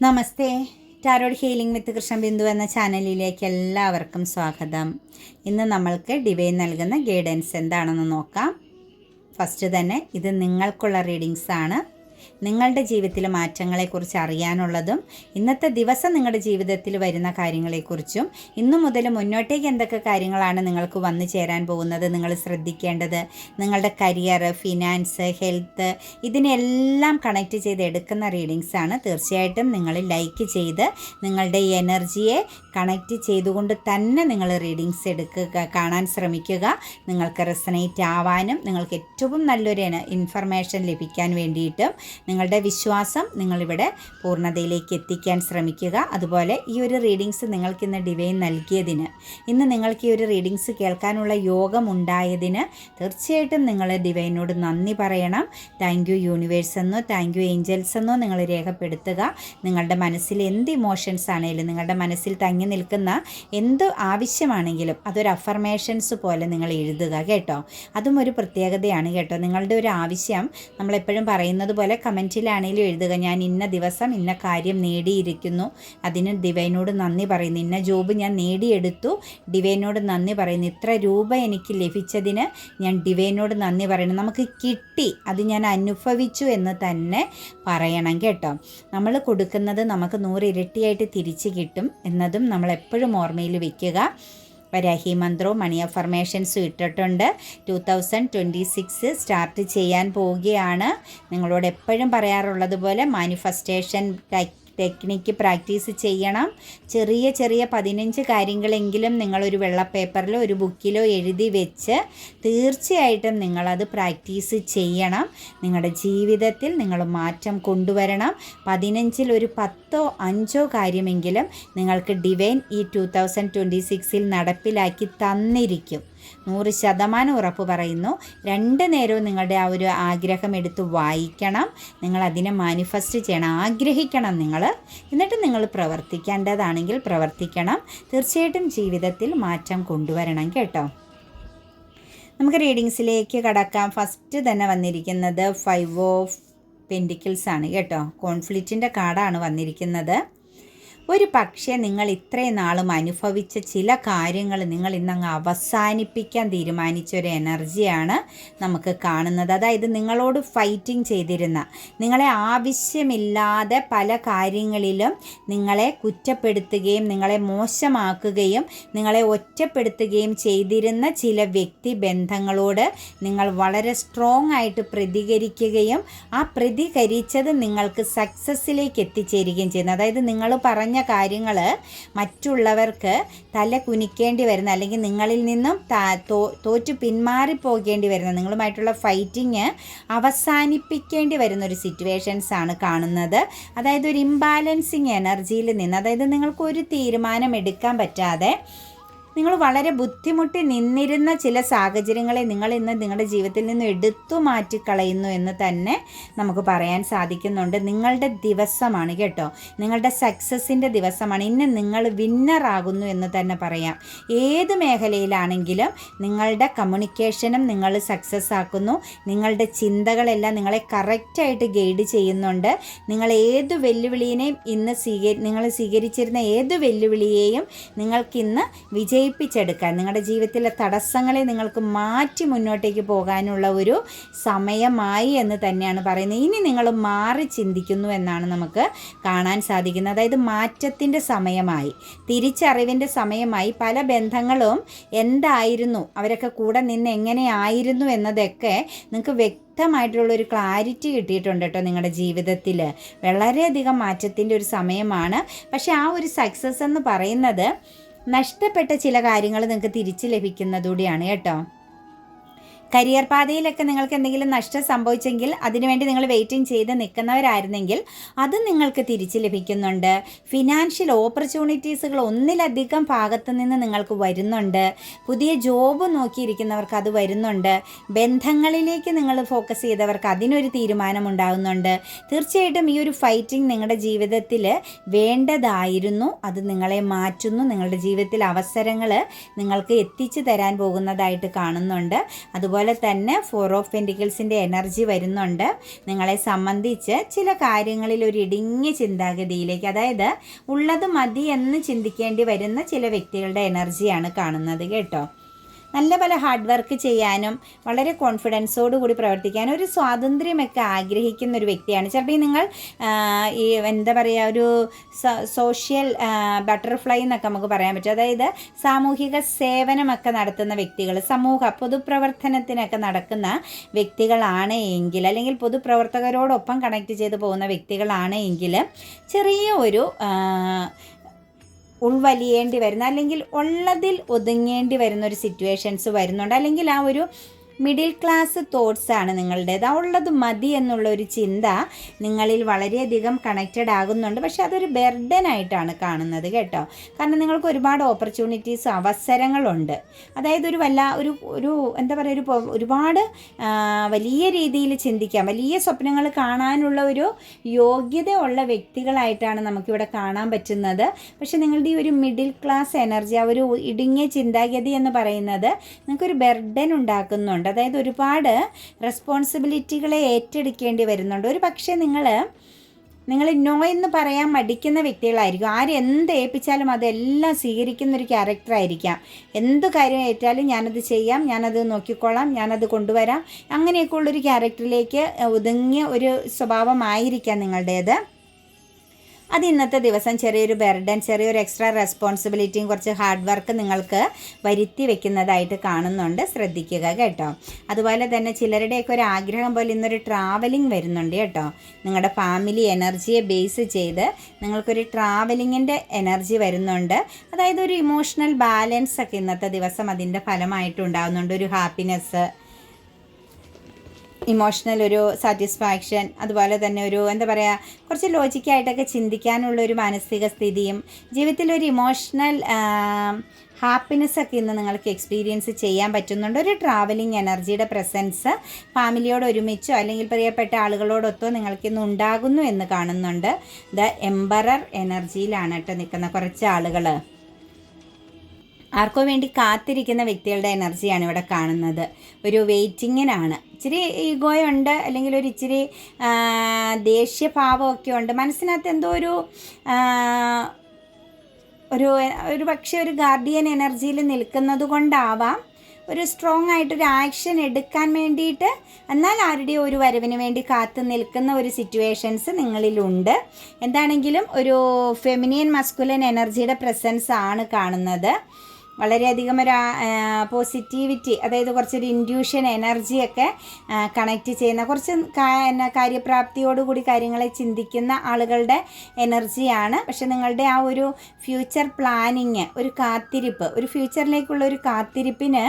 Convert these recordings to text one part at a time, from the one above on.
നമസ്തേ. Tarot healing വിത്ത് കൃഷ്ണബിന്ദു എന്ന ചാനലിലേക്ക് എല്ലാവർക്കും സ്വാഗതം. ഇന്ന് നമ്മൾക്ക് ഡിവൈൻ നൽകുന്ന ഗൈഡൻസ് എന്താണെന്ന് നോക്കാം. ഫസ്റ്റ് തന്നെ ഇത് നിങ്ങൾക്കുള്ള റീഡിങ്സ് ആണ്. നിങ്ങളുടെ ജീവിതത്തിലെ മാറ്റങ്ങളെക്കുറിച്ച് അറിയാനുള്ളതും ഇന്നത്തെ ദിവസം നിങ്ങളുടെ ജീവിതത്തിൽ വരുന്ന കാര്യങ്ങളെക്കുറിച്ചും ഇന്നു മുതൽ മുന്നോട്ടേക്ക് എന്തൊക്കെ കാര്യങ്ങളാണ് നിങ്ങൾക്ക് വന്നു ചേരാൻ പോകുന്നത്, നിങ്ങൾ ശ്രദ്ധിക്കേണ്ടത്, നിങ്ങളുടെ കരിയർ, ഫിനാൻസ്, ഹെൽത്ത്, ഇതിനെല്ലാം കണക്റ്റ് ചെയ്ത് എടുക്കുന്ന റീഡിങ്സ് ആണ്. തീർച്ചയായിട്ടും നിങ്ങൾ ലൈക്ക് ചെയ്ത് നിങ്ങളുടെ എനർജിയെ കണക്റ്റ് ചെയ്തുകൊണ്ട് തന്നെ നിങ്ങൾ റീഡിങ്സ് എടുക്കുക, കാണാൻ ശ്രമിക്കുക. നിങ്ങൾക്ക് റെസനേറ്റ് ആവാനും നിങ്ങൾക്ക് ഏറ്റവും നല്ലൊരു ഇൻഫർമേഷൻ ലഭിക്കാൻ വേണ്ടിയിട്ടും നിങ്ങളുടെ വിശ്വാസം നിങ്ങളിവിടെ പൂർണ്ണതയിലേക്ക് എത്തിക്കാൻ ശ്രമിക്കുക. അതുപോലെ ഈ ഒരു റീഡിങ്സ് നിങ്ങൾക്കിന്ന് ഡിവൈൻ നൽകിയതിന്, ഇന്ന് നിങ്ങൾക്ക് ഈ ഒരു റീഡിങ്സ് കേൾക്കാനുള്ള യോഗമുണ്ടായതിന് തീർച്ചയായിട്ടും നിങ്ങൾ ഡിവൈനോട് നന്ദി പറയണം. താങ്ക് യു യൂണിവേഴ്സ് എന്നോ താങ്ക് യു ഏഞ്ചൽസ് എന്നോ നിങ്ങൾ രേഖപ്പെടുത്തുക. നിങ്ങളുടെ മനസ്സിൽ എന്ത് ഇമോഷൻസ് ആണെങ്കിലും, നിങ്ങളുടെ മനസ്സിൽ തങ്ങി നിൽക്കുന്ന എന്ത് ആവശ്യമാണെങ്കിലും അതൊരു അഫർമേഷൻസ് പോലെ നിങ്ങൾ എഴുതുക കേട്ടോ. അതും ഒരു പ്രത്യേകതയാണ് കേട്ടോ. നിങ്ങളുടെ ഒരു ആവശ്യം നമ്മളെപ്പോഴും പറയുന്നത് പോലെ കമൻറ്റിലാണെങ്കിലും എഴുതുക. ഞാൻ ഇന്ന ദിവസം ഇന്ന കാര്യം നേടിയിരിക്കുന്നു, അതിന് ഡിവൈനോട് നന്ദി പറയുന്നു. ഇന്ന ജോബ് ഞാൻ നേടിയെടുത്തു, ഡിവൈനോട് നന്ദി പറയുന്നു. ഇത്ര രൂപ എനിക്ക് ലഭിച്ചതിന് ഞാൻ ഡിവൈനോട് നന്ദി പറയുന്നു. നമുക്ക് കിട്ടി, അത് ഞാൻ അനുഭവിച്ചു എന്ന് തന്നെ പറയണം കേട്ടോ. നമ്മൾ കൊടുക്കുന്നത് നമുക്ക് 100 ഇരട്ടിയായിട്ട് തിരിച്ച് കിട്ടും എന്നതും നമ്മൾ എപ്പോഴും ഓർമ്മയിൽ വയ്ക്കുക. വരാഹി മന്ത്രവും മണി അഫർമേഷൻസും ഇട്ടിട്ടുണ്ട്. 2026 സ്റ്റാർട്ട് ചെയ്യാൻ പോവുകയാണ്. നിങ്ങളോട് എപ്പോഴും പറയാറുള്ളത് പോലെ മാനിഫെസ്റ്റേഷൻ ടെക്നിക്ക് പ്രാക്ടീസ് ചെയ്യണം. ചെറിയ ചെറിയ 15 കാര്യങ്ങളെങ്കിലും നിങ്ങളൊരു വെള്ള പേപ്പറിലോ ഒരു ബുക്കിലോ എഴുതി വെച്ച് തീർച്ചയായിട്ടും നിങ്ങളത് പ്രാക്ടീസ് ചെയ്യണം. നിങ്ങളുടെ ജീവിതത്തിൽ നിങ്ങൾ മാറ്റം കൊണ്ടുവരണം. 15-ൽ ഒരു 10ഓ 5ഓ കാര്യമെങ്കിലും നിങ്ങൾക്ക് ഡിവൈൻ ഈ 2026 നടപ്പിലാക്കി തന്നിരിക്കും. 100% ഉറപ്പ് പറയുന്നു. 2 നേരവും നിങ്ങളുടെ ആ ഒരു ആഗ്രഹം എടുത്ത് വായിക്കണം. നിങ്ങൾ അതിനെ മാനിഫെസ്റ്റ് ചെയ്യണം, ആഗ്രഹിക്കണം നിങ്ങൾ. എന്നിട്ട് നിങ്ങൾ പ്രവർത്തിക്കേണ്ടതാണെങ്കിൽ പ്രവർത്തിക്കണം. തീർച്ചയായിട്ടും ജീവിതത്തിൽ മാറ്റം കൊണ്ടുവരണം കേട്ടോ. നമുക്ക് റീഡിങ്സിലേക്ക് കടക്കാം. ഫസ്റ്റ് തന്നെ വന്നിരിക്കുന്നത് 5 ഓഫ് പെൻറ്റിക്കിൾസ് ആണ് കേട്ടോ. കോൺഫ്ലിക്റ്റിൻ്റെ കാർഡാണ് വന്നിരിക്കുന്നത്. ഒരു പക്ഷേ നിങ്ങൾ ഇത്രയും നാളും അനുഭവിച്ച ചില കാര്യങ്ങൾ നിങ്ങൾ ഇന്നങ്ങ് അവസാനിപ്പിക്കാൻ തീരുമാനിച്ചൊരു എനർജിയാണ് നമുക്ക് കാണുന്നത്. അതായത് നിങ്ങളോട് ഫൈറ്റിംഗ് ചെയ്തിരുന്ന, നിങ്ങളെ ആവശ്യമില്ലാതെ പല കാര്യങ്ങളിലും നിങ്ങളെ കുറ്റപ്പെടുത്തുകയും നിങ്ങളെ മോശമാക്കുകയും നിങ്ങളെ ഒറ്റപ്പെടുത്തുകയും ചെയ്തിരുന്ന ചില വ്യക്തി ബന്ധങ്ങളോട് നിങ്ങൾ വളരെ സ്ട്രോങ് ആയിട്ട് പ്രതികരിക്കുകയും ആ പ്രതികരിച്ചത് നിങ്ങൾക്ക് സക്സസ്സിലേക്ക് എത്തിച്ചേരുകയും ചെയ്യുന്നു. അതായത് നിങ്ങൾ പറഞ്ഞ കാര്യങ്ങൾ മറ്റുള്ളവർക്ക് തല കുനിക്കേണ്ടി വരുന്ന, അല്ലെങ്കിൽ നിങ്ങളിൽ നിന്നും തോറ്റു പിന്മാറിപ്പോകേണ്ടി വരുന്ന, നിങ്ങളുമായിട്ടുള്ള ഫൈറ്റിങ് അവസാനിപ്പിക്കേണ്ടി വരുന്ന ഒരു സിറ്റുവേഷൻസ് ആണ് കാണുന്നത്. അതായത് ഒരു ഇംബാലൻസിങ് എനർജിയിൽ നിന്ന്, അതായത് നിങ്ങൾക്കൊരു തീരുമാനം എടുക്കാൻ പറ്റാതെ നിങ്ങൾ വളരെ ബുദ്ധിമുട്ടി നിന്നിരുന്ന ചില സാഹചര്യങ്ങളെ നിങ്ങൾ ഇന്ന് നിങ്ങളുടെ ജീവിതത്തിൽ നിന്ന് എടുത്തു മാറ്റിക്കളയുന്നു എന്ന് തന്നെ നമുക്ക് പറയാൻ സാധിക്കുന്നുണ്ട്. നിങ്ങളുടെ ദിവസമാണ് കേട്ടോ, നിങ്ങളുടെ സക്സസിൻ്റെ ദിവസമാണ്. ഇന്ന് നിങ്ങൾ വിന്നറാകുന്നു എന്ന് തന്നെ പറയാം. ഏത് മേഖലയിലാണെങ്കിലും നിങ്ങളുടെ കമ്മ്യൂണിക്കേഷനും നിങ്ങൾ സക്സസ് ആക്കുന്നു. നിങ്ങളുടെ ചിന്തകളെല്ലാം നിങ്ങളെ കറക്റ്റായിട്ട് ഗൈഡ് ചെയ്യുന്നുണ്ട്. നിങ്ങൾ ഏത് വെല്ലുവിളിയെയും ഇന്ന് നിങ്ങൾ സ്വീകരിച്ചിരുന്ന ഏത് വെല്ലുവിളിയെയും നിങ്ങൾക്കിന്ന് വിജയിപ്പിച്ചെടുക്കാൻ, നിങ്ങളുടെ ജീവിതത്തിലെ തടസ്സങ്ങളെ നിങ്ങൾക്ക് മാറ്റി മുന്നോട്ടേക്ക് പോകാനുള്ള ഒരു സമയമായി എന്ന് തന്നെയാണ് പറയുന്നത്. ഇനി നിങ്ങൾ മാറി ചിന്തിക്കുന്നു എന്നാണ് നമുക്ക് കാണാൻ സാധിക്കുന്നത്. അതായത് മാറ്റത്തിൻ്റെ സമയമായി, തിരിച്ചറിവിൻ്റെ സമയമായി. പല ബന്ധങ്ങളും എന്തായിരുന്നു, അവരൊക്കെ കൂടെ നിന്ന് എങ്ങനെയായിരുന്നു എന്നതൊക്കെ നിങ്ങൾക്ക് വ്യക്തമായിട്ടുള്ളൊരു ക്ലാരിറ്റി കിട്ടിയിട്ടുണ്ട് കേട്ടോ. നിങ്ങളുടെ ജീവിതത്തിൽ വളരെയധികം മാറ്റത്തിൻ്റെ ഒരു സമയമാണ്. പക്ഷേ ആ ഒരു സക്സസ് എന്ന് പറയുന്നത് നഷ്ടപ്പെട്ട ചില കാര്യങ്ങൾ നിങ്ങൾക്ക് തിരിച്ച് ലഭിക്കുന്നതൂടെയാണ് കേട്ടോ. കരിയർ പാതയിലൊക്കെ നിങ്ങൾക്ക് എന്തെങ്കിലും നഷ്ടം സംഭവിച്ചെങ്കിൽ അതിനുവേണ്ടി നിങ്ങൾ വെയിറ്റിംഗ് ചെയ്ത് നിൽക്കുന്നവരായിരുന്നെങ്കിൽ അത് നിങ്ങൾക്ക് തിരിച്ച് ലഭിക്കുന്നുണ്ട്. ഫിനാൻഷ്യൽ ഓപ്പർച്യൂണിറ്റീസുകൾ ഒന്നിലധികം ഭാഗത്തു നിന്ന് നിങ്ങൾക്ക് വരുന്നുണ്ട്. പുതിയ ജോബ് നോക്കിയിരിക്കുന്നവർക്ക് അത് വരുന്നുണ്ട്. ബന്ധങ്ങളിലേക്ക് നിങ്ങൾ ഫോക്കസ് ചെയ്തവർക്ക് അതിനൊരു തീരുമാനം ഉണ്ടാകുന്നുണ്ട്. തീർച്ചയായിട്ടും ഈ ഒരു ഫൈറ്റിംഗ് നിങ്ങളുടെ ജീവിതത്തിൽ വേണ്ടതായിരുന്നു. അത് നിങ്ങളെ മാറ്റുന്നു. നിങ്ങളുടെ ജീവിതത്തിൽ അവസരങ്ങൾ നിങ്ങൾക്ക് എത്തിച്ചു തരാൻ പോകുന്നതായിട്ട് കാണുന്നുണ്ട്. അതുപോലെ അതുപോലെ തന്നെ 4 ഓഫ് പെൻറ്റിക്കിൾസിൻ്റെ എനർജി വരുന്നുണ്ട്. നിങ്ങളെ സംബന്ധിച്ച് ചില കാര്യങ്ങളിൽ ഒരു ഇടുങ്ങിയ ചിന്താഗതിയിലേക്ക്, അതായത് ഉള്ളത് മതി എന്ന് ചിന്തിക്കേണ്ടി വരുന്ന ചില വ്യക്തികളുടെ എനർജിയാണ് കാണുന്നത് കേട്ടോ. നല്ല പല ഹാർഡ് വർക്ക് ചെയ്യാനും വളരെ കോൺഫിഡൻസോടു കൂടി പ്രവർത്തിക്കാനും ഒരു സ്വാതന്ത്ര്യമൊക്കെ ആഗ്രഹിക്കുന്ന ഒരു വ്യക്തിയാണ്. ചിലപ്പോൾ നിങ്ങൾ ഈ എന്താ പറയുക, ഒരു സോഷ്യൽ ബട്ടർഫ്ലൈ എന്നൊക്കെ നമുക്ക് പറയാൻ പറ്റും. അതായത് സാമൂഹിക സേവനമൊക്കെ നടത്തുന്ന വ്യക്തികൾ, പൊതുപ്രവർത്തനത്തിനൊക്കെ നടക്കുന്ന വ്യക്തികളാണ് എങ്കിൽ, അല്ലെങ്കിൽ പൊതുപ്രവർത്തകരോടൊപ്പം കണക്ട് ചെയ്ത് പോകുന്ന വ്യക്തികളാണ് എങ്കിൽ ചെറിയ ഒരു ഉൾവലിയേണ്ടി വരുന്ന, അല്ലെങ്കിൽ ഉള്ളതിൽ ഒതുങ്ങേണ്ടി വരുന്ന ഒരു സിറ്റുവേഷൻസ് വരുന്നുണ്ട്. അല്ലെങ്കിൽ ആ ഒരു മിഡിൽ ക്ലാസ് തോട്ട്സാണ് നിങ്ങളുടേത്. ഉള്ളത് മതി എന്നുള്ള ഒരു ചിന്ത നിങ്ങളിൽ വളരെയധികം കണക്റ്റഡ് ആകുന്നുണ്ട്. പക്ഷെ അതൊരു ബെർഡനായിട്ടാണ് കാണുന്നത് കേട്ടോ. കാരണം നിങ്ങൾക്ക് ഒരുപാട് ഓപ്പർച്യൂണിറ്റീസ്, അവസരങ്ങളുണ്ട്. അതായത് ഒരു എന്താ പറയുക, ഒരുപാട് വലിയ രീതിയിൽ ചിന്തിക്കാം, വലിയ സ്വപ്നങ്ങൾ കാണാനുള്ള ഒരു യോഗ്യത ഉള്ള വ്യക്തികളായിട്ടാണ് നമുക്കിവിടെ കാണാൻ പറ്റുന്നത്. പക്ഷെ നിങ്ങളുടെ ഈ ഒരു മിഡിൽ ക്ലാസ് എനർജി, ആ ഒരു ഇടുങ്ങിയ ചിന്താഗതി എന്ന് പറയുന്നത് നിങ്ങൾക്കൊരു ബെർഡൻ ഉണ്ടാക്കുന്നുണ്ട്. അതായത് ഒരുപാട് റെസ്പോൺസിബിലിറ്റികളെ ഏറ്റെടുക്കേണ്ടി വരുന്നുണ്ട്. ഒരു പക്ഷേ നിങ്ങൾ നോ എന്ന് പറയാൻ മടിക്കുന്ന വ്യക്തികളായിരിക്കും. ആരെന്ത് ഏൽപ്പിച്ചാലും അതെല്ലാം സ്വീകരിക്കുന്ന ഒരു ക്യാരക്ടറായിരിക്കാം. എന്ത് കാര്യം ഏറ്റാലും ഞാനത് ചെയ്യാം, ഞാനത് നോക്കിക്കോളാം, ഞാനത് കൊണ്ടുവരാം, അങ്ങനെയൊക്കെ ഉള്ളൊരു ക്യാരക്ടറിലേക്ക് ഒതുങ്ങിയ ഒരു സ്വഭാവമായിരിക്കാം നിങ്ങളുടേത്. അത് ഇന്നത്തെ ദിവസം ചെറിയൊരു ബർഡൻ, ചെറിയൊരു എക്സ്ട്രാ റെസ്പോൺസിബിലിറ്റിയും കുറച്ച് ഹാർഡ് വർക്ക് നിങ്ങൾക്ക് വരുത്തി വെക്കുന്നതായിട്ട് കാണുന്നുണ്ട്. ശ്രദ്ധിക്കുക കേട്ടോ. അതുപോലെ തന്നെ ചിലരുടെയൊക്കെ ഒരു ആഗ്രഹം പോലെ ഇന്നൊരു ട്രാവലിംഗ് വരുന്നുണ്ട് കേട്ടോ. നിങ്ങളുടെ ഫാമിലി എനർജിയെ ബേസ് ചെയ്ത് നിങ്ങൾക്കൊരു ട്രാവലിങ്ങിൻ്റെ എനർജി വരുന്നുണ്ട്. അതായത് ഒരു ഇമോഷണൽ ബാലൻസ് ഒക്കെ ഇന്നത്തെ ദിവസം അതിൻ്റെ ഫലമായിട്ടുണ്ടാകുന്നുണ്ട്. ഒരു ഹാപ്പിനെസ്, ഇമോഷണൽ ഒരു സാറ്റിസ്ഫാക്ഷൻ, അതുപോലെ തന്നെ ഒരു എന്താ പറയുക, കുറച്ച് ലോജിക്കായിട്ടൊക്കെ ചിന്തിക്കാനുള്ളൊരു മാനസിക സ്ഥിതിയും, ജീവിതത്തിലൊരു ഇമോഷണൽ ഹാപ്പിനെസ്സൊക്കെ ഇന്ന് നിങ്ങൾക്ക് എക്സ്പീരിയൻസ് ചെയ്യാൻ പറ്റുന്നുണ്ട്. ഒരു ട്രാവലിംഗ് എനർജിയുടെ പ്രസൻസ് ഫാമിലിയോട് ഒരുമിച്ചോ അല്ലെങ്കിൽ പ്രിയപ്പെട്ട ആളുകളോടൊത്തോ നിങ്ങൾക്കിന്ന് ഉണ്ടാകുന്നു എന്ന് കാണുന്നുണ്ട്. ദ എംബറർ എനർജിയിലാണ് കേട്ടോ നിൽക്കുന്ന കുറച്ച് ആളുകൾ. ആർക്കോ വേണ്ടി കാത്തിരിക്കുന്ന വ്യക്തികളുടെ എനർജിയാണ് ഇവിടെ കാണുന്നത്. ഒരു വെയിറ്റിങ്ങിനാണ്. ഇച്ചിരി ഈഗോയുണ്ട്, അല്ലെങ്കിൽ ഒരു ഇച്ചിരി ദേഷ്യഭാവമൊക്കെ ഉണ്ട്. മനസ്സിനകത്ത് എന്തോ ഒരു പക്ഷേ ഒരു ഗാർഡിയൻ എനർജിയിൽ നിൽക്കുന്നത് കൊണ്ടാവാം ഒരു സ്ട്രോങ് ആയിട്ടൊരു ആക്ഷൻ എടുക്കാൻ വേണ്ടിയിട്ട്, എന്നാൽ ആരുടെയോ ഒരു വരവിന് വേണ്ടി കാത്തു നിൽക്കുന്ന ഒരു സിറ്റുവേഷൻസ് നിങ്ങളിലുണ്ട്. എന്താണെങ്കിലും ഒരു ഫെമിനിയൻ മസ്കുലൻ എനർജിയുടെ പ്രസൻസ് ആണ് കാണുന്നത്. വളരെയധികം ഒരു പോസിറ്റിവിറ്റി, അതായത് കുറച്ചൊരു ഇൻഡ്യൂഷൻ എനർജിയൊക്കെ കണക്റ്റ് ചെയ്യുന്ന, കുറച്ച് കാര്യപ്രാപ്തിയോടുകൂടി കാര്യങ്ങളെ ചിന്തിക്കുന്ന ആളുകളുടെ എനർജിയാണ്. പക്ഷെ നിങ്ങളുടെ ആ ഒരു ഫ്യൂച്ചർ പ്ലാനിങ്, ഒരു കാത്തിരിപ്പ്, ഒരു ഫ്യൂച്ചറിലേക്കുള്ള ഒരു കാത്തിരിപ്പിന്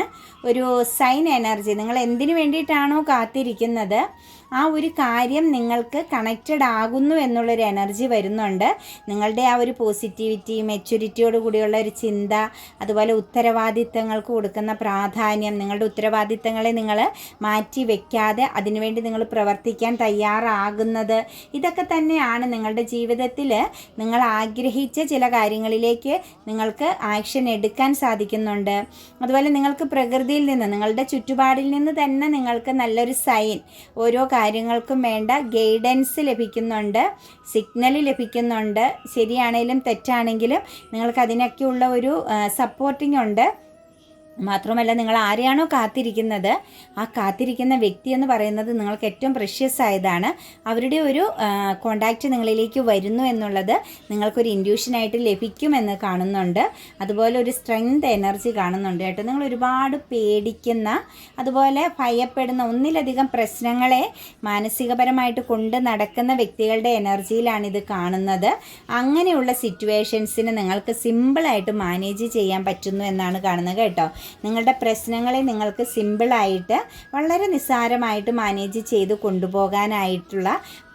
ഒരു സൈൻ എനർജി, നിങ്ങൾ എന്തിനു വേണ്ടിയിട്ടാണോ കാത്തിരിക്കുന്നത് ആ ഒരു കാര്യം നിങ്ങൾക്ക് കണക്റ്റഡ് ആകുന്നു എന്നുള്ളൊരു എനർജി വരുന്നുണ്ട്. നിങ്ങളുടെ ആ ഒരു പോസിറ്റിവിറ്റി, മെച്യൂരിറ്റിയോട് കൂടിയുള്ള ഒരു ചിന്ത, അതുപോലെ ഉത്തരവാദിത്തങ്ങൾക്ക് കൊടുക്കുന്ന പ്രാധാന്യം, നിങ്ങളുടെ ഉത്തരവാദിത്തങ്ങളെ നിങ്ങൾ മാറ്റി വയ്ക്കാതെ അതിനുവേണ്ടി നിങ്ങൾ പ്രവർത്തിക്കാൻ തയ്യാറാകുന്നത്, ഇതൊക്കെ തന്നെയാണ് നിങ്ങളുടെ ജീവിതത്തിൽ നിങ്ങൾ ആഗ്രഹിച്ച ചില കാര്യങ്ങളിലേക്ക് നിങ്ങൾക്ക് ആക്ഷൻ എടുക്കാൻ സാധിക്കുന്നുണ്ട്. അതുപോലെ നിങ്ങൾക്ക് പ്രകൃതിയിൽ നിന്ന്, നിങ്ങളുടെ ചുറ്റുപാടിൽ നിന്ന് തന്നെ നിങ്ങൾക്ക് നല്ലൊരു സൈൻ, ഓരോ കാര്യങ്ങൾക്കും വേണ്ട ഗൈഡൻസ് ലഭിക്കുന്നുണ്ട്, സിഗ്നൽ ലഭിക്കുന്നുണ്ട്. ശരിയാണെങ്കിലും തെറ്റാണെങ്കിലും നിങ്ങൾക്ക് അതിനൊക്കെയുള്ള ഒരു സപ്പോർട്ടിംഗ് ഉണ്ട്. മാത്രമല്ല നിങ്ങൾ ആരെയാണോ കാത്തിരിക്കുന്നത് ആ കാത്തിരിക്കുന്ന വ്യക്തി എന്ന് പറയുന്നത് നിങ്ങൾക്ക് ഏറ്റവും പ്രഷ്യസ് ആയതാണ്. അവരുടെ ഒരു കോണ്ടാക്റ്റ് നിങ്ങളിലേക്ക് വരുന്നു എന്നുള്ളത് നിങ്ങൾക്കൊരു ഇൻഡ്യൂഷനായിട്ട് ലഭിക്കുമെന്ന് കാണുന്നുണ്ട്. അതുപോലെ ഒരു സ്ട്രെങ്ത് എനർജി കാണുന്നുണ്ട് കേട്ടോ. നിങ്ങൾ ഒരുപാട് പേടിക്കുന്ന, അതുപോലെ ഭയപ്പെടുന്ന, ഒന്നിലധികം പ്രശ്നങ്ങളെ മാനസികപരമായിട്ട് കൊണ്ട് നടക്കുന്ന വ്യക്തികളുടെ എനർജിയിലാണിത് കാണുന്നത്. അങ്ങനെയുള്ള സിറ്റുവേഷൻസിന് നിങ്ങൾക്ക് സിമ്പിളായിട്ട് മാനേജ് ചെയ്യാൻ പറ്റുന്നു എന്നാണ് കാണുന്നത് കേട്ടോ. നിങ്ങളുടെ പ്രശ്നങ്ങളെ നിങ്ങൾക്ക് സിമ്പിളായിട്ട് വളരെ നിസ്സാരമായിട്ട് മാനേജ് ചെയ്ത് കൊണ്ടുപോകാനായിട്ടുള്ള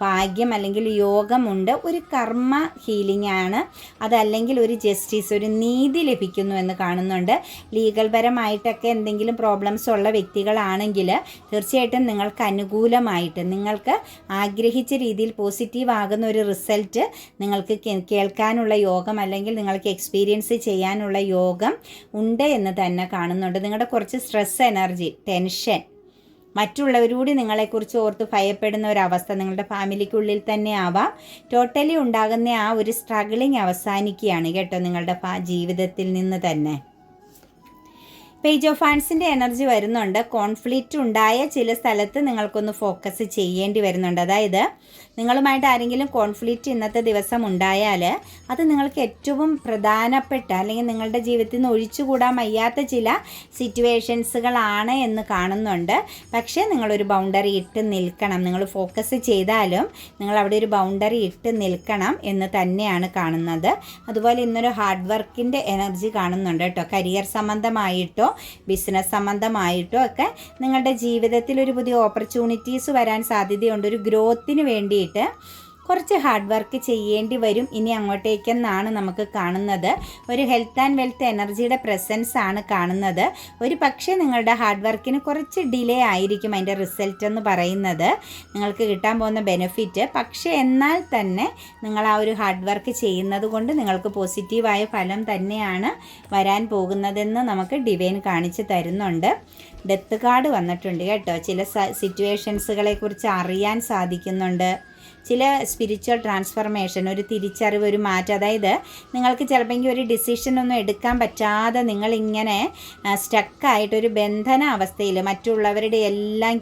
ഭാഗ്യം അല്ലെങ്കിൽ യോഗമുണ്ട്. ഒരു കർമ്മ ഹീലിംഗ് ആണ്, അതല്ലെങ്കിൽ ഒരു ജസ്റ്റിസ്, ഒരു നീതി ലഭിക്കുന്നു എന്ന് കാണുന്നുണ്ട്. ലീഗൽ പരമായിട്ടൊക്കെ എന്തെങ്കിലും പ്രോബ്ലംസ് ഉള്ള വ്യക്തികളാണെങ്കിൽ തീർച്ചയായിട്ടും നിങ്ങൾക്ക് അനുകൂലമായിട്ട്, നിങ്ങൾക്ക് ആഗ്രഹിച്ച രീതിയിൽ പോസിറ്റീവ് ആകുന്ന ഒരു റിസൾട്ട് നിങ്ങൾക്ക് കേൾക്കാനുള്ള യോഗം, അല്ലെങ്കിൽ നിങ്ങൾക്ക് എക്സ്പീരിയൻസ് ചെയ്യാനുള്ള യോഗം ഉണ്ട് എന്ന് തന്നെ കാണുന്നുണ്ട്. നിങ്ങളുടെ കുറച്ച് സ്ട്രെസ് എനർജി, ടെൻഷൻ, മറ്റുള്ളവരോട് നിങ്ങളെക്കുറിച്ച് ഓർത്ത് ഭയപ്പെടുന്ന ഒരവസ്ഥ നിങ്ങളുടെ ഫാമിലിക്കുള്ളിൽ തന്നെ ആവാം. ടോട്ടലി ഉണ്ടാകുന്ന ആ ഒരു സ്ട്രഗിളിങ് അവസാനിക്കുകയാണ് കേട്ടോ നിങ്ങളുടെ ജീവിതത്തിൽ നിന്ന് തന്നെ. പേജ് ഓഫ് ഹാൻഡ്സിൻ്റെ എനർജി വരുന്നുണ്ട്. കോൺഫ്ലിക്റ്റ് ഉണ്ടായ ചില സ്ഥലത്ത് നിങ്ങൾക്കൊന്ന് ഫോക്കസ് ചെയ്യേണ്ടി വരുന്നുണ്ട്. അതായത് നിങ്ങളുമായിട്ട് ആരെങ്കിലും കോൺഫ്ലിക്റ്റ് ഇന്നത്തെ ദിവസം ഉണ്ടായാൽ അത് നിങ്ങൾക്ക് ഏറ്റവും പ്രധാനപ്പെട്ട അല്ലെങ്കിൽ നിങ്ങളുടെ ജീവിതത്തിൽ നിന്ന് ഒഴിച്ചുകൂടാൻ വയ്യാത്ത ചില സിറ്റുവേഷൻസുകളാണ് എന്ന് കാണുന്നുണ്ട്. പക്ഷേ നിങ്ങളൊരു ബൗണ്ടറി ഇട്ട് നിൽക്കണം. നിങ്ങൾ ഫോക്കസ് ചെയ്താലും നിങ്ങൾ അവിടെ ഒരു ബൗണ്ടറി ഇട്ട് നിൽക്കണം എന്ന് തന്നെയാണ് കാണുന്നത്. അതുപോലെ ഇന്നൊരു ഹാർഡ് വർക്കിൻ്റെ എനർജി കാണുന്നുണ്ട് കേട്ടോ. കരിയർ സംബന്ധമായിട്ടോ ബിസിനസ് സംബന്ധമായിട്ടോ ഒക്കെ നിങ്ങളുടെ ജീവിതത്തിൽ ഒരു പുതിയ ഓപ്പർച്യൂണിറ്റീസ് വരാൻ സാധ്യതയുണ്ട്. ഒരു ഗ്രോത്തിന് വേണ്ടിയിട്ട് കുറച്ച് ഹാർഡ് വർക്ക് ചെയ്യേണ്ടി വരും ഇനി അങ്ങോട്ടേക്കെന്നാണ് നമുക്ക് കാണുന്നത്. ഒരു ഹെൽത്ത് ആൻഡ് വെൽത്ത് എനർജിയുടെ പ്രസൻസ് ആണ് കാണുന്നത്. ഒരു പക്ഷേ നിങ്ങളുടെ ഹാർഡ് വർക്കിന് കുറച്ച് ഡിലേ ആയിരിക്കും അതിൻ്റെ റിസൾട്ട് എന്ന് പറയുന്നത്, നിങ്ങൾക്ക് കിട്ടാൻ പോകുന്ന ബെനിഫിറ്റ്. പക്ഷേ എന്നാൽ തന്നെ നിങ്ങൾ ആ ഒരു ഹാർഡ് വർക്ക് ചെയ്യുന്നത് കൊണ്ട് നിങ്ങൾക്ക് പോസിറ്റീവായ ഫലം തന്നെയാണ് വരാൻ പോകുന്നതെന്ന് നമുക്ക് ഡിവൈൻ കാണിച്ച് തരുന്നുണ്ട്. ഡെത്ത് കാർഡ് വന്നിട്ടുണ്ട് കേട്ടോ. ചില സിറ്റുവേഷൻസുകളെക്കുറിച്ച് അറിയാൻ സാധിക്കുന്നുണ്ട്. ചില സ്പിരിച്വൽ ട്രാൻസ്ഫർമേഷൻ, ഒരു തിരിച്ചറിവ്, ഒരു മാറ്റം. അതായത് നിങ്ങൾക്ക് ചിലപ്പോൾ ഒരു ഡിസിഷനൊന്നും എടുക്കാൻ പറ്റാതെ നിങ്ങളിങ്ങനെ സ്റ്റക്കായിട്ടൊരു ബന്ധന അവസ്ഥയിൽ മറ്റുള്ളവരുടെ എല്ലാം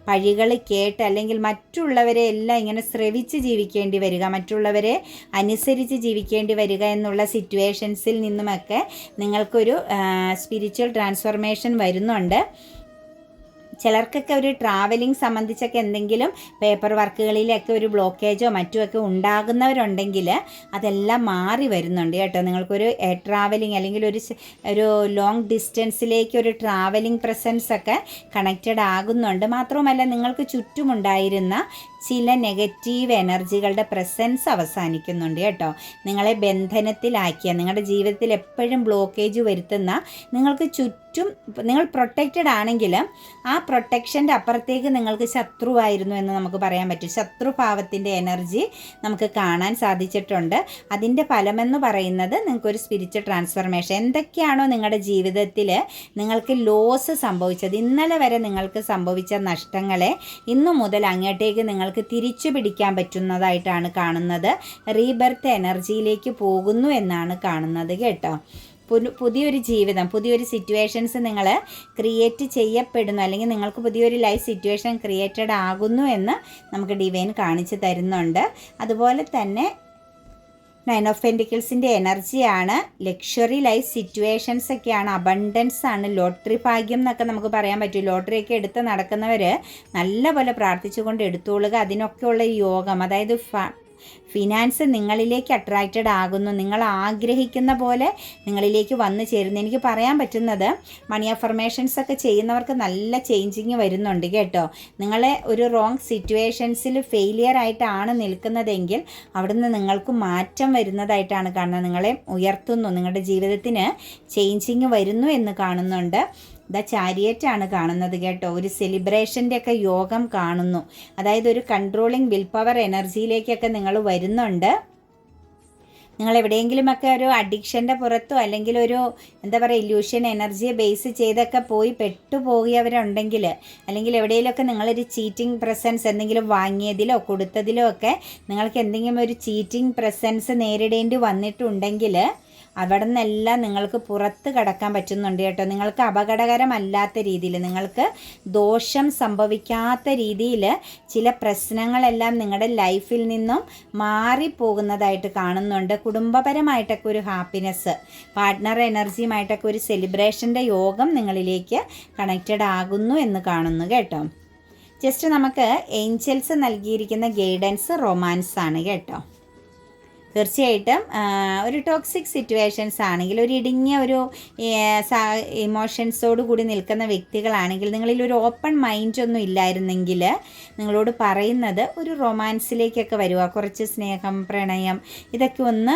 പഴികൾ കേട്ട് അല്ലെങ്കിൽ മറ്റുള്ളവരെ എല്ലാം ഇങ്ങനെ ശ്രവിച്ച് ജീവിക്കേണ്ടി വരിക, മറ്റുള്ളവരെ അനുസരിച്ച് ജീവിക്കേണ്ടി വരിക എന്നുള്ള സിറ്റുവേഷൻസിൽ നിന്നുമൊക്കെ നിങ്ങൾക്കൊരു സ്പിരിച്വൽ ട്രാൻസ്ഫർമേഷൻ വരുന്നുണ്ട്. ചിലർക്കൊക്കെ ഒരു ട്രാവലിംഗ് സംബന്ധിച്ചൊക്കെ എന്തെങ്കിലും പേപ്പർ വർക്കുകളിലൊക്കെ ഒരു ബ്ലോക്കേജോ മറ്റുമൊക്കെ ഉണ്ടാകുന്നവരുണ്ടെങ്കിൽ അതെല്ലാം മാറി വരുന്നുണ്ട് കേട്ടോ. നിങ്ങൾക്കൊരു ട്രാവലിംഗ് അല്ലെങ്കിൽ ഒരു ലോങ് ഡിസ്റ്റൻസിലേക്ക് ഒരു ട്രാവലിംഗ് പ്രസൻസ് ഒക്കെ കണക്റ്റഡ് ആകുന്നുണ്ട്. മാത്രവുമല്ല നിങ്ങൾക്ക് ചുറ്റുമുണ്ടായിരുന്ന ചില നെഗറ്റീവ് എനർജികളുടെ പ്രസൻസ് അവസാനിക്കുന്നുണ്ട് കേട്ടോ. നിങ്ങളെ ബന്ധനത്തിലാക്കിയ, നിങ്ങളുടെ ജീവിതത്തിൽ എപ്പോഴും ബ്ലോക്കേജ് വരുത്തുന്ന, നിങ്ങൾക്ക് ചുറ്റും നിങ്ങൾ പ്രൊട്ടക്റ്റഡ് ആണെങ്കിൽ ആ പ്രൊട്ടക്ഷൻ്റെ അപ്പുറത്തേക്ക് നിങ്ങൾക്ക് ശത്രുവായിരുന്നു എന്ന് നമുക്ക് പറയാൻ പറ്റും. ശത്രുഭാവത്തിൻ്റെ എനർജി നമുക്ക് കാണാൻ സാധിച്ചിട്ടുണ്ട്. അതിൻ്റെ ഫലമെന്ന് പറയുന്നത് നിങ്ങൾക്കൊരു സ്പിരിച്വൽ ട്രാൻസ്ഫർമേഷൻ. എന്തൊക്കെയാണോ നിങ്ങളുടെ ജീവിതത്തിൽ നിങ്ങൾക്ക് ലോസ് സംഭവിച്ചത്, ഇന്നലെ വരെ നിങ്ങൾക്ക് സംഭവിച്ച നഷ്ടങ്ങളെ ഇന്നു മുതൽ അങ്ങോട്ടേക്ക് നിങ്ങൾക്ക് തിരിച്ചു പിടിക്കാൻ പറ്റുന്നതായിട്ടാണ് കാണുന്നത്. റീബർത്ത് എനർജിയിലേക്ക് പോകുന്നു എന്നാണ് കാണുന്നത് കേട്ടോ. പുതിയൊരു ജീവിതം, പുതിയൊരു സിറ്റുവേഷൻസ് നിങ്ങൾ ക്രിയേറ്റ് ചെയ്യപ്പെടുന്നു, അല്ലെങ്കിൽ നിങ്ങൾക്ക് പുതിയൊരു ലൈഫ് സിറ്റുവേഷൻ ക്രിയേറ്റഡ് ആകുന്നു എന്ന് നമുക്ക് ഡിവൈൻ കാണിച്ചു തരുന്നുണ്ട്. അതുപോലെ തന്നെ 9 ഓഫ് പെൻറ്റിക്കിൾസിൻ്റെ എനർജിയാണ്. ലക്ഷറി ലൈഫ് സിറ്റുവേഷൻസ് ഒക്കെയാണ്, അബണ്ടൻസ് ആണ്, ലോട്ടറി ഭാഗ്യം എന്നൊക്കെ നമുക്ക് പറയാൻ പറ്റും. ലോട്ടറിയൊക്കെ എടുത്ത് നടക്കുന്നവർ നല്ലപോലെ പ്രാർത്ഥിച്ചുകൊണ്ട് എടുത്തോളുക. അതിനൊക്കെയുള്ള യോഗം, അതായത് ഫിനാൻസ് നിങ്ങളിലേക്ക് അട്രാക്റ്റഡ് ആകുന്നു, നിങ്ങൾ ആഗ്രഹിക്കുന്ന പോലെ നിങ്ങളിലേക്ക് വന്നു ചേരുന്നു. എനിക്ക് പറയാൻ പറ്റുന്നത് മണി അഫർമേഷൻസ് ഒക്കെ ചെയ്യുന്നവർക്ക് നല്ല ചേഞ്ചിങ് വരുന്നുണ്ട് കേട്ടോ. നിങ്ങളെ ഒരു റോങ് സിറ്റുവേഷൻസിൽ ഫെയിലിയർ ആയിട്ടാണ് നിൽക്കുന്നതെങ്കിൽ അവിടുന്ന് നിങ്ങൾക്ക് മാറ്റം വരുന്നതായിട്ടാണ് കാണുന്നത്. നിങ്ങളെ ഉയർത്തുന്നു, നിങ്ങളുടെ ജീവിതത്തിന് ചേഞ്ചിങ് വരുന്നു എന്ന് കാണുന്നുണ്ട്. ചാരിയറ്റാണ് കാണുന്നത് കേട്ടോ. ഒരു സെലിബ്രേഷൻ്റെ ഒക്കെ യോഗം കാണുന്നു. അതായത് ഒരു കൺട്രോളിങ് വിൽ പവർ എനർജിയിലേക്കൊക്കെ നിങ്ങൾ വരുന്നുണ്ട്. നിങ്ങൾ എവിടെയെങ്കിലുമൊക്കെ ഒരു അഡിക്ഷൻ്റെ പുറത്തോ അല്ലെങ്കിൽ ഒരു എന്താ പറയുക ഇല്യൂഷൻ എനർജിയെ ബേസ് ചെയ്തൊക്കെ പോയി പെട്ടുപോയവരുണ്ടെങ്കിൽ, അല്ലെങ്കിൽ എവിടെയെങ്കിലുമൊക്കെ നിങ്ങളൊരു ചീറ്റിംഗ് പ്രസൻസ് എന്തെങ്കിലും വാങ്ങിയതിലോ കൊടുത്തതിലോ ഒക്കെ നിങ്ങൾക്ക് എന്തെങ്കിലും ഒരു ചീറ്റിംഗ് പ്രസൻസ് നേരിടേണ്ടി വന്നിട്ടുണ്ടെങ്കിൽ അവിടെ നിന്നെല്ലാം നിങ്ങൾക്ക് പുറത്ത് കടക്കാൻ പറ്റുന്നുണ്ട് കേട്ടോ. നിങ്ങൾക്ക് അപകടകരമല്ലാത്ത രീതിയിൽ, നിങ്ങൾക്ക് ദോഷം സംഭവിക്കാത്ത രീതിയിൽ ചില പ്രശ്നങ്ങളെല്ലാം നിങ്ങളുടെ ലൈഫിൽ നിന്നും മാറിപ്പോകുന്നതായിട്ട് കാണുന്നുണ്ട്. കുടുംബപരമായിട്ടൊക്കെ ഒരു ഹാപ്പിനെസ്, പാർട്ട്ണർ എനർജിയുമായിട്ടൊക്കെ ഒരു സെലിബ്രേഷൻ്റെ യോഗം നിങ്ങളിലേക്ക് കണക്റ്റഡ് ആകുന്നു എന്ന് കാണുന്നു കേട്ടോ. ജസ്റ്റ് നമുക്ക് ഏഞ്ചൽസ് നൽകിയിരിക്കുന്ന ഗൈഡൻസ് റൊമാൻസ് ആണ് കേട്ടോ. തീർച്ചയായിട്ടും ഒരു ടോക്സിക് സിറ്റുവേഷൻസ് ആണെങ്കിൽ, ഒരു ഇടുങ്ങിയ ഒരു ഇമോഷൻസോട് കൂടി നിൽക്കുന്ന വ്യക്തികളാണെങ്കിൽ, നിങ്ങളിൽ ഒരു ഓപ്പൺ മൈൻഡൊന്നും ഇല്ലായിരുന്നെങ്കിൽ നിങ്ങളോട് പറയുന്നത് ഒരു റൊമാൻസിലേക്കൊക്കെ വരിക. കുറച്ച് സ്നേഹം, പ്രണയം ഇതൊക്കെ ഒന്ന്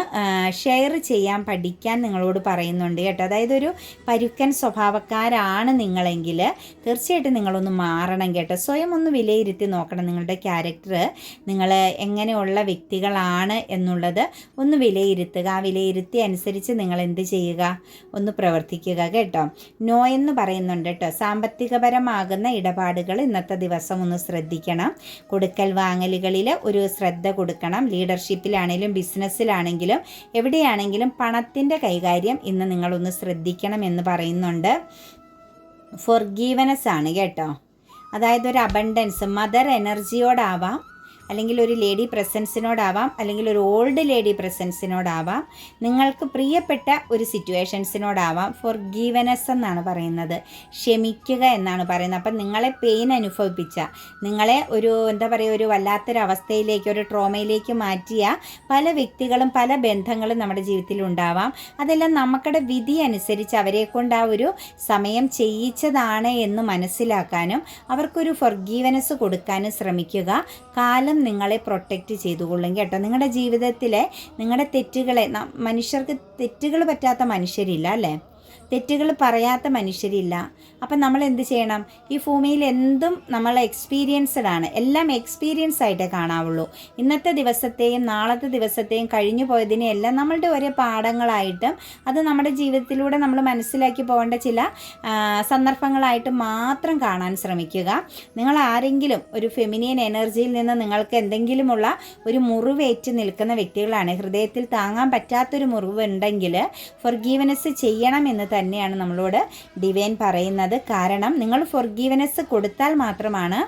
ഷെയർ ചെയ്യാൻ പഠിക്കാൻ നിങ്ങളോട് പറയുന്നുണ്ട് കേട്ടോ. അതായത് ഒരു പരുക്കൻ സ്വഭാവക്കാരാണ് നിങ്ങളെങ്കിൽ തീർച്ചയായിട്ടും നിങ്ങളൊന്ന് മാറണം കേട്ടോ. സ്വയം ഒന്ന് വിലയിരുത്തി നോക്കണം നിങ്ങളുടെ ക്യാരക്ടർ, നിങ്ങൾ എങ്ങനെയുള്ള വ്യക്തികളാണ് എന്നുള്ളത്. ഒന്ന് വിലയിരുത്തുക. ആ വിലയിരുത്തി അനുസരിച്ച് നിങ്ങൾ എന്ത് ചെയ്യുക, ഒന്ന് പ്രവർത്തിക്കുക കേട്ടോ. നോ എന്ന് പറയുന്നുണ്ട് കേട്ടോ. സാമ്പത്തികപരമാകുന്ന ഇടപാടുകൾ ഇന്നത്തെ ദിവസം ഒന്ന് ശ്രദ്ധിക്കണം. കൊടുക്കൽ വാങ്ങലുകളിൽ ഒരു ശ്രദ്ധ കൊടുക്കണം. ലീഡർഷിപ്പിലാണെങ്കിലും ബിസിനസ്സിലാണെങ്കിലും എവിടെയാണെങ്കിലും പണത്തിൻ്റെ കൈകാര്യം ഇന്ന് നിങ്ങളൊന്ന് ശ്രദ്ധിക്കണം എന്ന് പറയുന്നുണ്ട്. ഫൊർഗീവനസ് ആണ് കേട്ടോ. അതായത് ഒരു അബണ്ടൻസ്, മദർ എനർജിയോടാവാം, അല്ലെങ്കിൽ ഒരു ലേഡി പ്രസൻസിനോടാവാം, അല്ലെങ്കിൽ ഒരു ഓൾഡ് ലേഡി പ്രസൻസിനോടാവാം, നിങ്ങൾക്ക് പ്രിയപ്പെട്ട ഒരു സിറ്റുവേഷൻസിനോടാവാം. ഫൊർഗീവനസ് എന്നാണ് പറയുന്നത്, ക്ഷമിക്കുക എന്നാണ് പറയുന്നത്. അപ്പം നിങ്ങളെ പെയിൻ അനുഭവിപ്പിച്ച, നിങ്ങളെ ഒരു എന്താ പറയുക, ഒരു വല്ലാത്തൊരവസ്ഥയിലേക്ക്, ഒരു ട്രോമയിലേക്ക് മാറ്റിയ പല വ്യക്തികളും പല ബന്ധങ്ങളും നമ്മുടെ ജീവിതത്തിൽ ഉണ്ടാവാം. അതെല്ലാം നമുക്കുടെ വിധി അനുസരിച്ച് അവരെ കൊണ്ട് ആ ഒരു സമയം ചെയ്യിച്ചതാണ് എന്ന് മനസ്സിലാക്കാനും അവർക്കൊരു ഫൊർഗീവനസ് കൊടുക്കാനും ശ്രമിക്കുക. കാലം നിങ്ങളെ പ്രൊട്ടക്റ്റ് ചെയ്തുകൊള്ളും കേട്ടോ. നിങ്ങളുടെ ജീവിതത്തിലെ നിങ്ങളുടെ തെറ്റുകളെ, മനുഷ്യർക്ക് തെറ്റുകൾ പറ്റാത്ത മനുഷ്യരില്ല അല്ലേ, തെറ്റുകൾ പറയാത്ത മനുഷ്യരില്ല. അപ്പം നമ്മൾ എന്ത് ചെയ്യണം, ഈ ഭൂമിയിൽ എന്തും നമ്മൾ എക്സ്പീരിയൻസ്ഡ് ആണ്, എല്ലാം എക്സ്പീരിയൻസ് ആയിട്ടേ കാണാവുള്ളൂ. ഇന്നത്തെ ദിവസത്തെയും നാളത്തെ ദിവസത്തെയും കഴിഞ്ഞു പോയതിനെയും എല്ലാം നമ്മളുടെ ഒരേ പാഠങ്ങളായിട്ടും അത് നമ്മുടെ ജീവിതത്തിലൂടെ നമ്മൾ മനസ്സിലാക്കി പോകേണ്ട ചില സന്ദർഭങ്ങളായിട്ട് മാത്രം കാണാൻ ശ്രമിക്കുക. നിങ്ങൾ ആരെങ്കിലും ഒരു ഫെമിനിയൻ എനർജിയിൽ നിന്ന് നിങ്ങൾക്ക് എന്തെങ്കിലുമുള്ള ഒരു മുറിവേറ്റ് നിൽക്കുന്ന വ്യക്തികളാണ്, ഹൃദയത്തിൽ താങ്ങാൻ പറ്റാത്തൊരു മുറിവ് ഉണ്ടെങ്കിൽ ഫൊർഗീവനസ് ചെയ്യണം എന്ന് തന്നെയാണ് നമ്മളോട് ഡിവൈൻ പറയുന്നത്. കാരണം നിങ്ങൾ ഫൊർഗീവനസ് കൊടുത്താൽ മാത്രമാണ്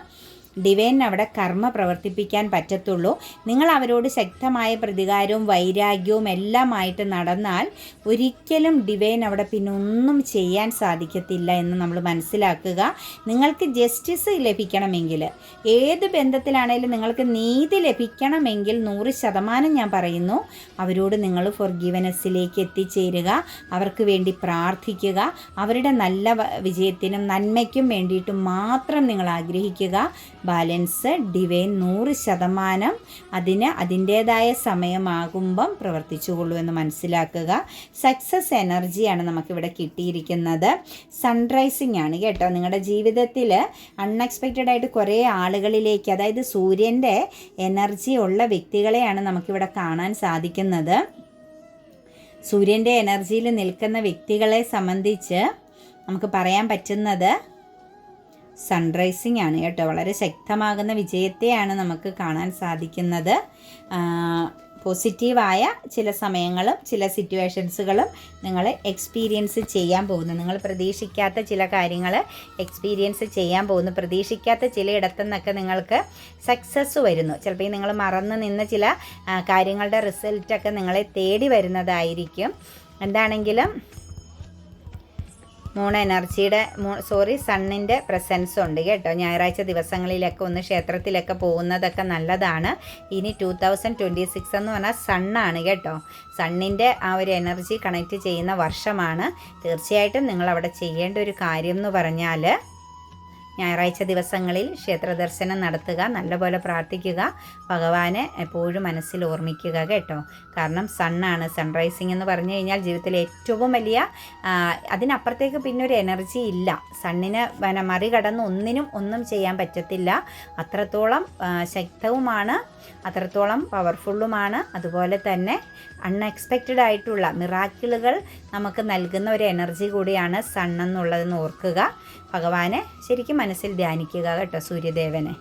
ഡിവൈൻ അവിടെ കർമ്മ പ്രവർത്തിപ്പിക്കാൻ പറ്റത്തുള്ളൂ. നിങ്ങൾ അവരോട് ശക്തമായ പ്രതികാരവും വൈരാഗ്യവും എല്ലാമായിട്ട് നടന്നാൽ ഒരിക്കലും ഡിവൈൻ അവിടെ പിന്നെ ഒന്നും ചെയ്യാൻ സാധിക്കത്തില്ല എന്ന് നമ്മൾ മനസ്സിലാക്കുക. നിങ്ങൾക്ക് ജസ്റ്റിസ് ലഭിക്കണമെങ്കിൽ, ഏത് ബന്ധത്തിലാണെങ്കിലും നിങ്ങൾക്ക് നീതി ലഭിക്കണമെങ്കിൽ 100% ഞാൻ പറയുന്നു, അവരോട് നിങ്ങൾ ഫൊർഗീവനസ്സിലേക്ക് എത്തിച്ചേരുക, അവർക്ക് വേണ്ടി പ്രാർത്ഥിക്കുക, അവരുടെ നല്ല വിജയത്തിനും നന്മയ്ക്കും വേണ്ടിയിട്ട് മാത്രം നിങ്ങൾ ആഗ്രഹിക്കുക. ബാലൻസ് ഡിവൈൻ 100% അതിന് അതിൻ്റേതായ സമയമാകുമ്പം പ്രവർത്തിച്ചുകൊള്ളൂ എന്ന് മനസ്സിലാക്കുക. സക്സസ് എനർജിയാണ് നമുക്കിവിടെ കിട്ടിയിരിക്കുന്നത്. സൺറൈസിങ് ആണ് കേട്ടോ. നിങ്ങളുടെ ജീവിതത്തിൽ അൺഎക്സ്പെക്റ്റഡ് ആയിട്ട് കുറേ ആളുകളിലേക്ക്, അതായത് സൂര്യൻ്റെ എനർജി ഉള്ള വ്യക്തികളെയാണ് നമുക്കിവിടെ കാണാൻ സാധിക്കുന്നത്. സൂര്യൻ്റെ എനർജിയിൽ നിൽക്കുന്ന വ്യക്തികളെ സംബന്ധിച്ച് നമുക്ക് പറയാൻ പറ്റുന്നത് സൺറൈസിങ് ആണ് കേട്ടോ. വളരെ ശക്തമാകുന്ന വിജയത്തെയാണ് നമുക്ക് കാണാൻ സാധിക്കുന്നത്. പോസിറ്റീവായ ചില സമയങ്ങളും ചില സിറ്റുവേഷൻസുകളും നിങ്ങൾ എക്സ്പീരിയൻസ് ചെയ്യാൻ പോകുന്നു. നിങ്ങൾ പ്രതീക്ഷിക്കാത്ത ചില കാര്യങ്ങൾ എക്സ്പീരിയൻസ് ചെയ്യാൻ പോകുന്നു. പ്രതീക്ഷിക്കാത്ത ചിലയിടത്തു നിന്നൊക്കെ നിങ്ങൾക്ക് സക്സസ് വരുന്നു. ചിലപ്പോൾ നിങ്ങൾ മറന്നു നിന്ന ചില കാര്യങ്ങളുടെ റിസൾട്ടൊക്കെ നിങ്ങളെ തേടി വരുന്നതായിരിക്കും. എന്താണെങ്കിലും മൂൺ എനർജിയുടെ സണ്ണിൻ്റെ പ്രസൻസ് ഉണ്ട് കേട്ടോ. ഞായറാഴ്ച ദിവസങ്ങളിലൊക്കെ ഒന്ന് ക്ഷേത്രത്തിലൊക്കെ പോകുന്നതൊക്കെ നല്ലതാണ്. ഇനി 2026 എന്ന് പറഞ്ഞാൽ സണ്ണാണ് കേട്ടോ. സണ്ണിൻ്റെ ആ ഒരു എനർജി കണക്റ്റ് ചെയ്യുന്ന വർഷമാണ്. തീർച്ചയായിട്ടും നിങ്ങളവിടെ ചെയ്യേണ്ട ഒരു കാര്യം എന്ന് പറഞ്ഞാൽ ഞായറാഴ്ച ദിവസങ്ങളിൽ ക്ഷേത്ര ദർശനം നടത്തുക, നല്ലപോലെ പ്രാർത്ഥിക്കുക, ഭഗവാനെ എപ്പോഴും മനസ്സിൽ ഓർമ്മിക്കുക കേട്ടോ. കാരണം സണ്ണാണ്, സൺറൈസിങ് എന്ന് പറഞ്ഞു കഴിഞ്ഞാൽ ജീവിതത്തിലെ ഏറ്റവും വലിയ, അതിനപ്പുറത്തേക്ക് പിന്നെ ഒരു എനർജി ഇല്ല. സണ്ണിനെ മറികടന്ന് ഒന്നും ചെയ്യാൻ പറ്റത്തില്ല. അത്രത്തോളം ശക്തവുമാണ്, അത്രത്തോളം പവർഫുള്ളുമാണ്. അതുപോലെ തന്നെ അൺഎക്സ്പെക്റ്റഡ് ആയിട്ടുള്ള മിറാക്കിളുകൾ നമുക്ക് നൽകുന്ന ഒരു എനർജി കൂടിയാണ് സണ്ണെന്നുള്ളതെന്ന് ഓർക്കുക. ഭഗവാനെ ശരിക്കും മനസ്സിൽ ധ്യാനിക്കുക കേട്ടോ, സൂര്യദേവനെ.